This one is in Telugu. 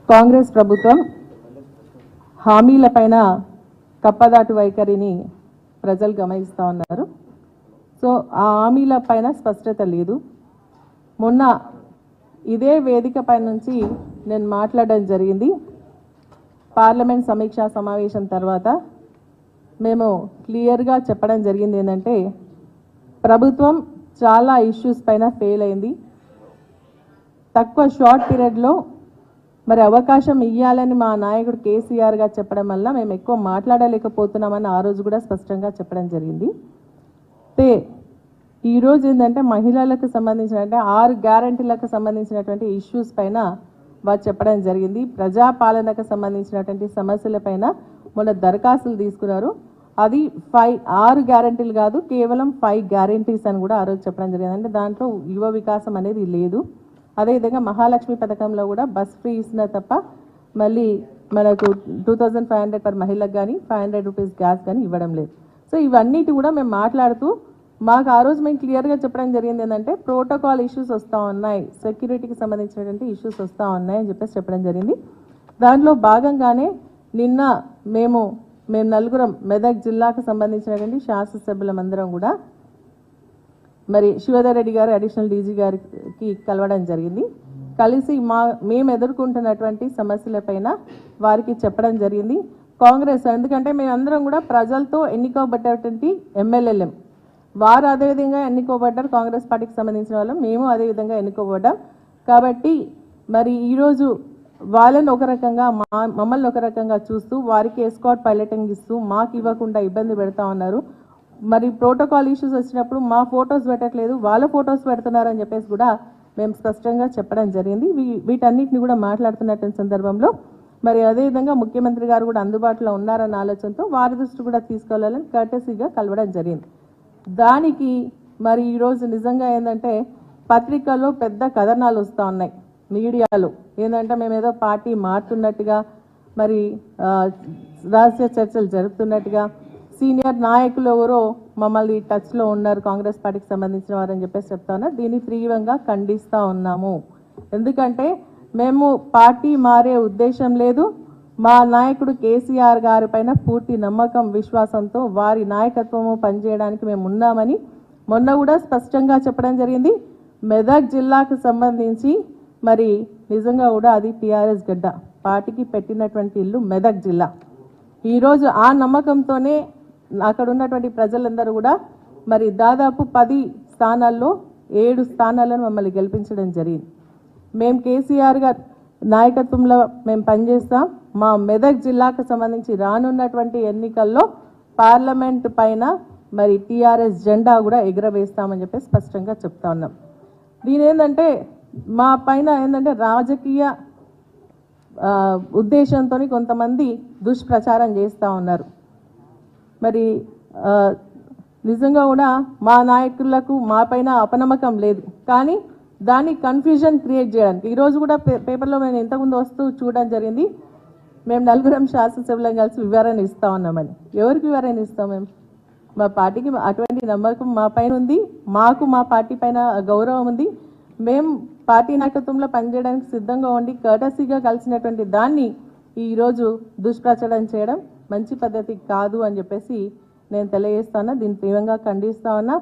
కాంగ్రెస్ ప్రభుత్వం హామీలపైన కప్పదాటు వైఖరిని ప్రజలు గమనిస్తూ ఉన్నారు. సో ఆ హామీలపైన స్పష్టత లేదు. మొన్న ఇదే వేదిక పై నుంచి నేను మాట్లాడడం జరిగింది. పార్లమెంట్ సమీక్షా సమావేశం తర్వాత మేము క్లియర్గా చెప్పడం జరిగింది ఏంటంటే, ప్రభుత్వం చాలా ఇష్యూస్ పైన ఫెయిల్ అయింది. తక్కువ షార్ట్ పీరియడ్లో మరి అవకాశం ఇవ్వాలని మా నాయకుడు కేసీఆర్ గారు చెప్పడం వల్ల మేము ఎక్కువ మాట్లాడలేకపోతున్నామని ఆ రోజు కూడా స్పష్టంగా చెప్పడం జరిగింది. ఈరోజు ఏంటంటే మహిళలకు సంబంధించిన 6 గ్యారంటీలకు సంబంధించినటువంటి ఇష్యూస్ పైన వారు చెప్పడం జరిగింది. ప్రజాపాలనకు సంబంధించినటువంటి సమస్యల పైన మొన్న దరఖాస్తులు తీసుకున్నారు. అది 6 గ్యారంటీలు కాదు, కేవలం 5 గ్యారంటీస్ అని కూడా ఆ రోజు చెప్పడం జరిగింది. అంటే దాంట్లో యువ వికాసం అనేది లేదు. అదేవిధంగా మహాలక్ష్మి పథకంలో కూడా బస్ ఫ్రీ ఇస్తున్నా తప్ప మళ్ళీ మనకు 2500 పర్ మహిళకు కానీ 500 రూపీస్ గ్యాస్ కానీ ఇవ్వడం లేదు. సో ఇవన్నిటి కూడా మేము మాట్లాడుతూ మాకు ఆ రోజు మేము క్లియర్గా చెప్పడం జరిగింది ఏంటంటే, ప్రోటోకాల్ ఇష్యూస్ వస్తూ ఉన్నాయి, సెక్యూరిటీకి సంబంధించినటువంటి ఇష్యూస్ వస్తూ ఉన్నాయి అని చెప్పేసి చెప్పడం జరిగింది. దాంట్లో భాగంగానే నిన్న మేము నలుగురం మెదక్ జిల్లాకు సంబంధించినటువంటి శాసనసభ్యులమందరం కూడా మరి శివధర్ రెడ్డి గారు అడిషనల్ డీజీ గారికి కలవడం జరిగింది. కలిసి మేము ఎదుర్కొంటున్నటువంటి సమస్యలపైన వారికి చెప్పడం జరిగింది. కాంగ్రెస్ ఎందుకంటే మేమందరం కూడా ప్రజలతో ఎన్నుకోబడ్డటువంటి ఎమ్మెల్యేలం, వారు అదేవిధంగా ఎన్నుకోబడ్డారు. కాంగ్రెస్ పార్టీకి సంబంధించిన వాళ్ళు, మేము అదేవిధంగా ఎన్నుకోబడ్డాం. కాబట్టి మరి ఈరోజు వాళ్ళని ఒక రకంగా మమ్మల్ని ఒక రకంగా చూస్తూ వారికి ఎస్కాట్ పైలటింగ్ ఇస్తూ మాకు ఇవ్వకుండా ఇబ్బంది పెడతా ఉన్నారు. మరి ప్రోటోకాల్ ఇష్యూస్ వచ్చినప్పుడు మా ఫొటోస్ పెట్టట్లేదు, వాళ్ళ ఫొటోస్ పెడుతున్నారని చెప్పేసి కూడా మేము స్పష్టంగా చెప్పడం జరిగింది. వీటన్నిటిని కూడా మాట్లాడుతున్నటువంటి సందర్భంలో మరి అదేవిధంగా ముఖ్యమంత్రి గారు కూడా అందుబాటులో ఉన్నారన్న ఆలోచనతో వారి దృష్టి కూడా తీసుకెళ్లాలని కర్టెసీగా కలవడం జరిగింది. దానికి మరి ఈరోజు నిజంగా ఏంటంటే పత్రికల్లో పెద్ద కథనాలు వస్తూ ఉన్నాయి, మీడియాలో ఏంటంటే మేము ఏదో పార్టీ మారుతున్నట్టుగా, మరి రహస్య చర్చలు జరుపుతున్నట్టుగా, సీనియర్ నాయకులు ఎవరో మమ్మల్ని టచ్లో ఉన్నారు కాంగ్రెస్ పార్టీకి సంబంధించిన వారని చెప్పేసి చెప్తా ఉన్నారు. దీన్ని తీవ్రంగా ఖండిస్తూ ఉన్నాము. ఎందుకంటే మేము పార్టీ మారే ఉద్దేశం లేదు. మా నాయకుడు కేసీఆర్ గారి పైన పూర్తి నమ్మకం విశ్వాసంతో వారి నాయకత్వము పనిచేయడానికి మేము ఉన్నామని మొన్న కూడా స్పష్టంగా చెప్పడం జరిగింది. మెదక్ జిల్లాకు సంబంధించి మరి నిజంగా కూడా అది టీఆర్ఎస్ గడ్డ, పార్టీకి పెట్టినటువంటి ఇల్లు మెదక్ జిల్లా. ఈరోజు ఆ నమ్మకంతోనే అక్కడ ఉన్నటువంటి ప్రజలందరూ కూడా మరి దాదాపు 10 స్థానాల్లో 7 స్థానాలను మమ్మల్ని గెలిపించడం జరిగింది. మేము కేసీఆర్ గారు నాయకత్వంలో మేము పనిచేస్తాం. మా మెదక్ జిల్లాకు సంబంధించి రానున్నటువంటి ఎన్నికల్లో పార్లమెంట్ పైన మరి టీఆర్ఎస్ జెండా కూడా ఎగురవేస్తామని చెప్పి స్పష్టంగా చెప్తా ఉన్నాం. దీని ఏంటంటే మా పైన ఏంటంటే రాజకీయ ఉద్దేశంతో కొంతమంది దుష్ప్రచారం చేస్తూ ఉన్నారు. మరి నిజంగా కూడా మా నాయకులకు మా పైన అపనమ్మకం లేదు, కానీ దాన్ని కన్ఫ్యూజన్ క్రియేట్ చేయడానికి ఈరోజు కూడా పేపర్లో మేము ఇంతకుముందు వస్తూ చూడడం జరిగింది. మేము నలుగురం శాసనసభ్యులం కలిసి వివరణ ఇస్తా ఉన్నామని. ఎవరికి వివరణ ఇస్తాం? మేము మా పార్టీకి అటువంటి నమ్మకం మా పైన ఉంది, మాకు మా పార్టీ పైన గౌరవం ఉంది. మేము పార్టీ నాయకత్వంలో పనిచేయడానికి సిద్ధంగా ఉండి కర్టసీగా కలిసినటువంటి దాన్ని ఈరోజు దుష్ప్రచారం చేయడం మంచి పద్ధతి కాదు అని చెప్పేసి నేను తెలియజేస్తా ఉన్నా. దీన్ని తీవ్రంగా ఖండిస్తా ఉన్నా.